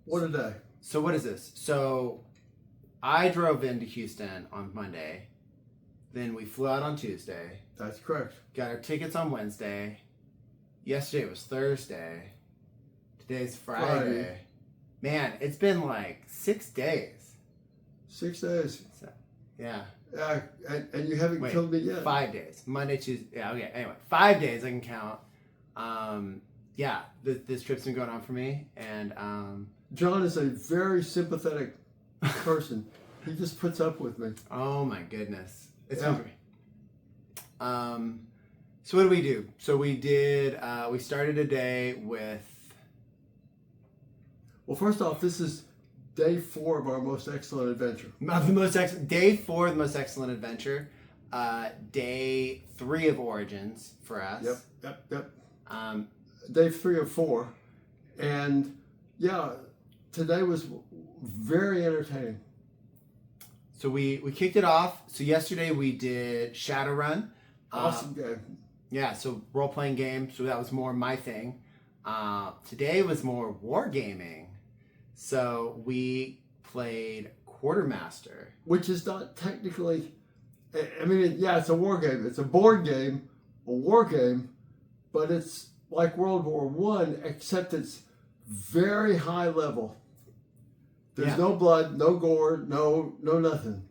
What a day. So what is this? So I drove into Houston on Monday. Then we flew out on Tuesday. That's correct. Got our tickets on Wednesday. Yesterday was Thursday. Today's Friday. Man, it's been like 6 days. 6 days. So, yeah. And you haven't killed me yet. 5 days. Monday, Tuesday. Yeah, okay. Anyway, 5 days I can count. Yeah, this trip's been going on for me. And John is a very sympathetic person. He just puts up with me. Oh my goodness. It's hungry. So what did we do? So we started a day with... Well, first off, this is day 4 of our most excellent adventure. Day 4 of the most excellent adventure. Day 3 of Origins for us. Yep. Day 3 of 4. And yeah, today was very entertaining. So we kicked it off. So yesterday we did Shadowrun. Awesome game. Yeah, so role-playing game. So that was more my thing. Today was more wargaming. So we played Quartermaster. Which is not technically... I mean, yeah, it's a war game. It's a board game, a war game, but it's like World War One, except it's very high level. There's no blood, no gore, no nothing.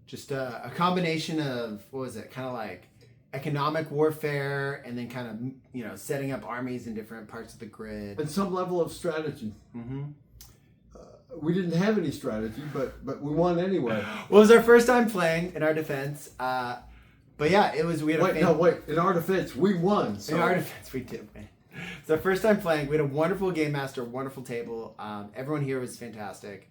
Just a combination of, what was it, kind of like economic warfare and then kind of, setting up armies in different parts of the grid. And some level of strategy. Mm-hmm. We didn't have any strategy, but we won anyway. Well, it was our first time playing, in our defense. But yeah, it was... Wait, in our defense, we won. So. In our defense, we did win. It's our first time playing. We had a wonderful game master, wonderful table. Everyone here was fantastic.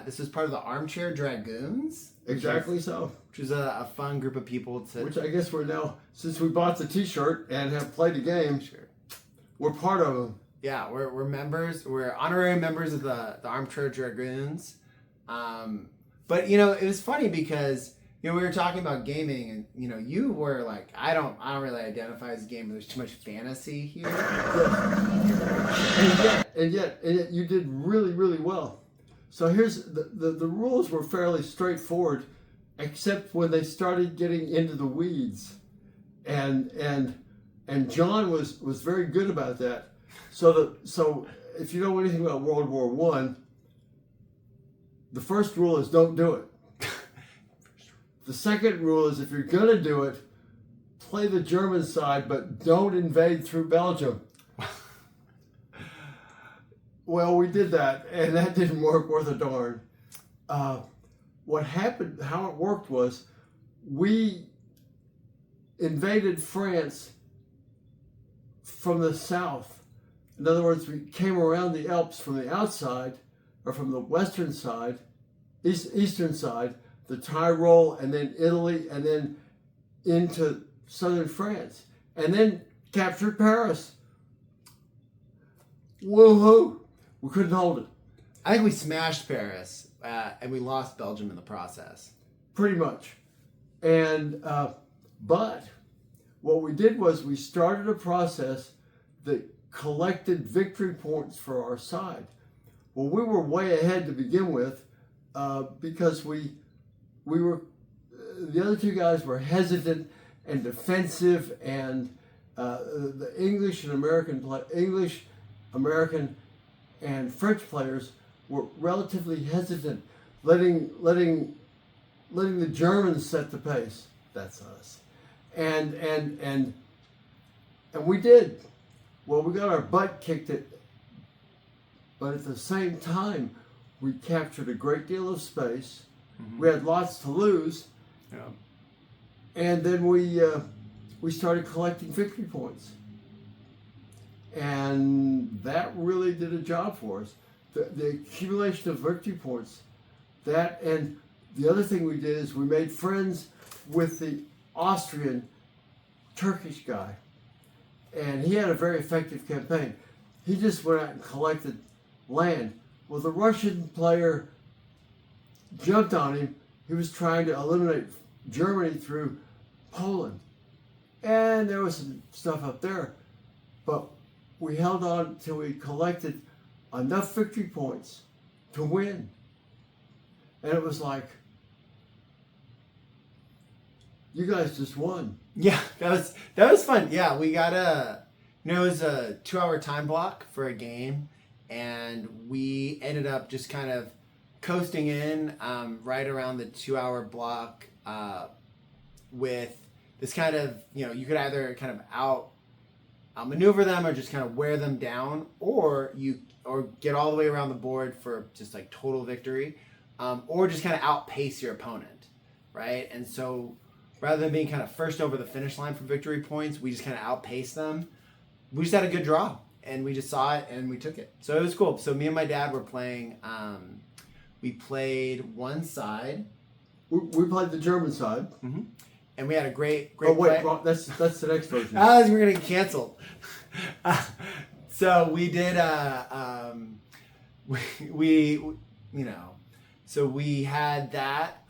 This was part of the Armchair Dragoons. Exactly which was a fun group of people to... Which I guess we're now, since we bought the t-shirt and have played the game, we're part of them. Yeah, we're members. We're honorary members of the Armchair Dragoons. But, it was funny because... we were talking about gaming, and you were like, I don't really identify as a gamer. There's too much fantasy here. And yet, you did really, really well. So here's the rules were fairly straightforward, except when they started getting into the weeds, and John was very good about that. So if you know anything about World War One, the first rule is don't do it. The second rule is if you're going to do it, play the German side, but don't invade through Belgium. Well, we did that, and that didn't work worth a darn. What happened, how it worked was, we invaded France from the south. In other words, we came around the Alps from the outside, or from the western side, eastern side, the Tyrol, and then Italy, and then into southern France, and then captured Paris. Woohoo! We couldn't hold it. I think we smashed Paris, and we lost Belgium in the process. Pretty much. And but what we did was we started a process that collected victory points for our side. Well, we were way ahead to begin with because we were, the other two guys were hesitant and defensive, and the English, American, and French players were relatively hesitant, letting the Germans set the pace. That's us, and we did. Well, we got our butt kicked but at the same time, we captured a great deal of space. Mm-hmm. We had lots to lose. Yeah. And then we started collecting victory points. And that really did a job for us. The accumulation of victory points, that, and the other thing we did is we made friends with the Austrian Turkish guy. And he had a very effective campaign. He just went out and collected land. Well, the Russian player jumped on him. He was trying to eliminate Germany through Poland. And there was some stuff up there. But we held on till we collected enough victory points to win. And it was like, you guys just won. Yeah, that was fun. Yeah, we got it was a 2-hour time block for a game, and we ended up just kind of coasting in right around the 2-hour block with this kind of, you could either kind of outmaneuver them or just kind of wear them down, or get all the way around the board for just like total victory, or just kind of outpace your opponent, right? And so rather than being kind of first over the finish line for victory points, we just kind of outpaced them. We just had a good draw, and we just saw it, and we took it. So it was cool. So me and my dad were playing. We played one side. We played the German side. Mm-hmm. And we had a great Oh wait, play. that's the next version. We're gonna get canceled. So we did. So we had that.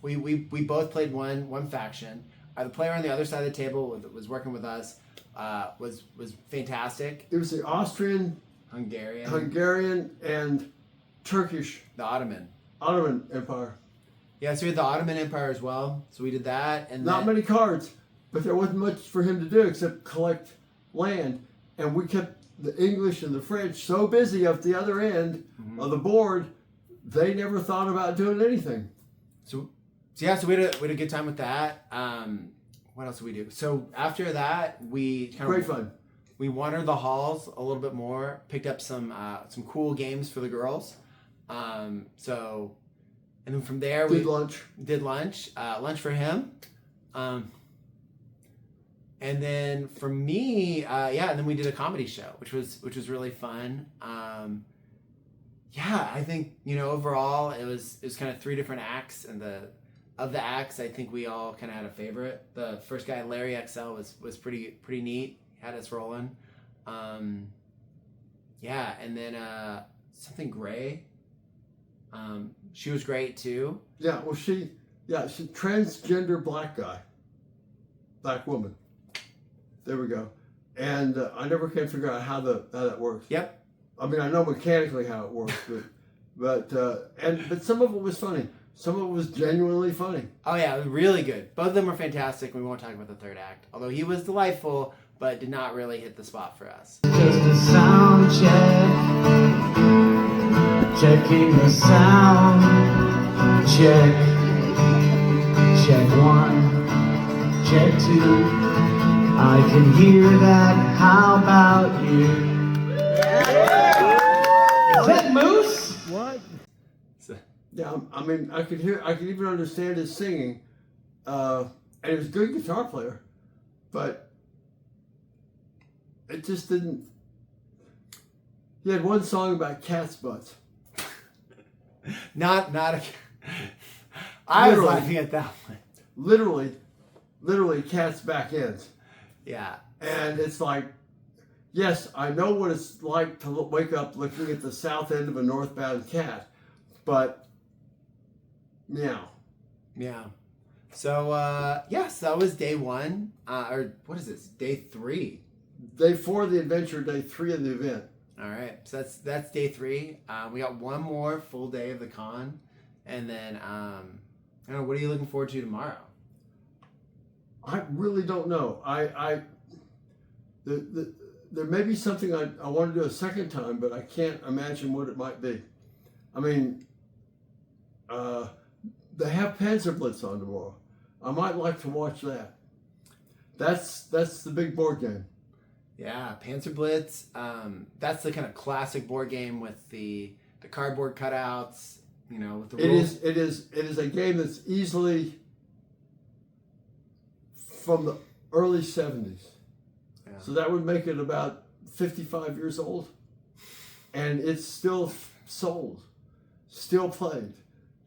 We both played one faction. The player on the other side of the table was working with us. Was fantastic. It was the Austrian, Hungarian, and Turkish, the Ottoman Empire. Yeah, so we had the Ottoman Empire as well. So we did that, and not many cards, but there wasn't much for him to do except collect land. And we kept the English and the French so busy up the other end of the board, they never thought about doing anything. So we had a good time with that. What else did we do? So after that, we great fun. We wandered the halls a little bit more, picked up some cool games for the girls. And then from there we did lunch for him. And then for me, and then we did a comedy show, which was really fun. I think, overall it was kind of 3 different acts, and of the acts, I think we all kind of had a favorite. The first guy, Larry XL, was pretty neat. Had us rolling. And then something Gray. She was great too. Yeah, well, she's transgender black woman. There we go. And I never can figure out how that works. Yep. I mean, I know mechanically how it works, but some of it was funny. Some of it was genuinely funny. Oh yeah, it was really good. Both of them were fantastic. We won't talk about the third act, although he was delightful, but did not really hit the spot for us. Just a sound check, checking the sound check. Check 1, check 2. I can hear that. How about you? Is that Moose? What? Yeah, I mean, I could even understand his singing, and he was a good guitar player, but it just didn't. He had one song about cat's butts. Not a. I was laughing at that one. Literally cat's back ends. Yeah. And it's like, yes, I know what it's like to wake up looking at the south end of a northbound cat, but meow. Yeah. So, so that was day 1. Or what is this? Day 3. Day 4 of the adventure, day 3 of the event. All right. So that's day 3. We got one more full day of the con. And then, I don't know, what are you looking forward to tomorrow? I really don't know. There may be something I want to do a second time, but I can't imagine what it might be. I mean, they have Panzerblitz on tomorrow. I might like to watch that. That's the big board game. Yeah, Panzerblitz. That's the kind of classic board game with the cardboard cutouts. With the rules. It is a game that's easily from the early 70s. Yeah. So that would make it about 55 years old. And it's still sold, still played,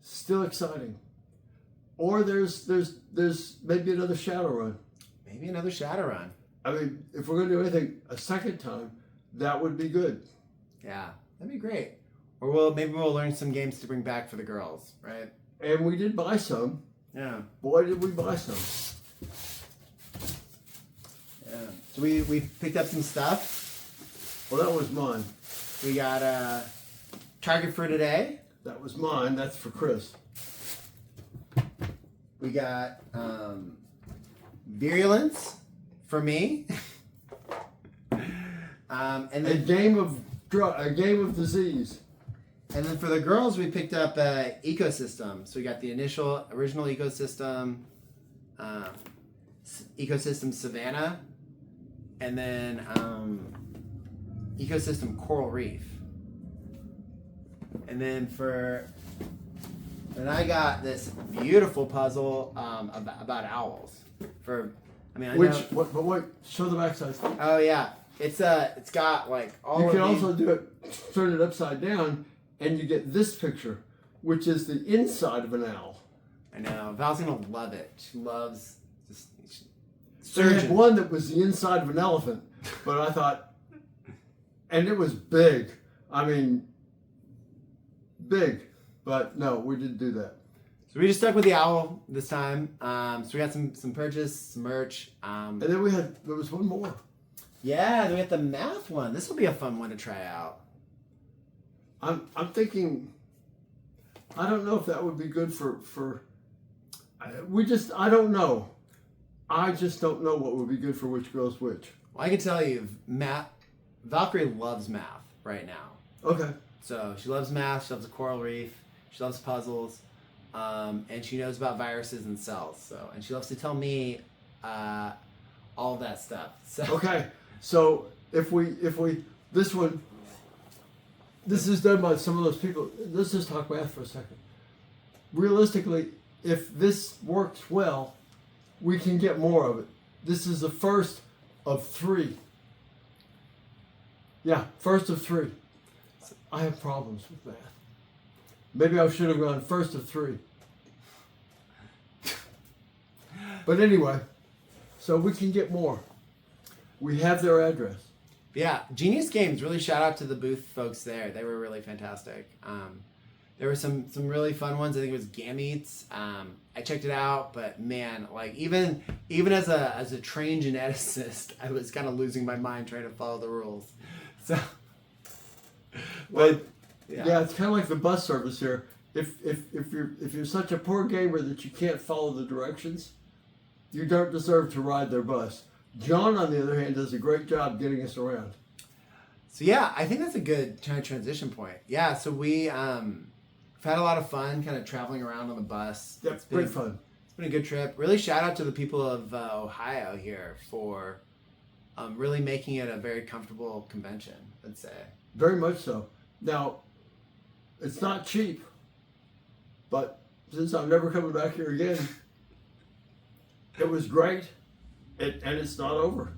still exciting. Or there's maybe another Shadowrun. Maybe another Shadowrun. I mean, if we're going to do anything a second time, that would be good. Yeah, that'd be great. Or maybe we'll learn some games to bring back for the girls, right? And we did buy some. Yeah. Boy, did we buy some. Yeah. So we picked up some stuff. Well, that was mine. We got Target for Today. That was mine. That's for Chris. We got Virulence for me. And A then game of disease. And then for the girls, we picked up Ecosystem. So we got the original Ecosystem, Ecosystem Savannah, and then Ecosystem Coral Reef. And then I got this beautiful puzzle about owls. Wait, show the backside. Oh yeah, it's got like all. You can of these. also do it, turn it upside down, and you get this picture, which is the inside of an owl. I know Val's gonna love it. She loves just. So you had one that was the inside of an elephant, but I thought, and it was big. I mean, big, but no, we didn't do that. So we just stuck with the owl this time. So we got some purchase, some merch. And then there was one more. Yeah, we got the math one. This will be a fun one to try out. I'm thinking, I don't know if that would be good for I don't know. I just don't know what would be good for which goes which. Well, I can tell you, Valkyrie loves math right now. Okay. So she loves math, she loves the coral reef, she loves puzzles, and she knows about viruses and cells. So, and she loves to tell me all of that stuff. So Okay. So if we this is done by some of those people. Let's just talk math for a second. Realistically, if this works well, we can get more of it. This is the first of 3. Yeah, first of 3. I have problems with math. Maybe I should have gone first of 3. But anyway, so we can get more. We have their address. yeah, Genius Games. Really shout out to the booth folks there. They were really fantastic. There were some really fun ones. I think it was Gametes. I checked it out, but man, like even as a trained geneticist, I was kind of losing my mind trying to follow the rules. So, but Yeah, it's kind of like the bus service here. If you're such a poor gamer that you can't follow the directions, you don't deserve to ride their bus. John, on the other hand, does a great job getting us around. So yeah, I think that's a good kind of transition point. Yeah, so we've had a lot of fun kind of traveling around on the bus. Yep, great fun. It's been a good trip. Really shout out to the people of Ohio here for really making it a very comfortable convention, I'd say. Very much so. Now, it's not cheap, but since I'm never coming back here again, it was great, and it's not over.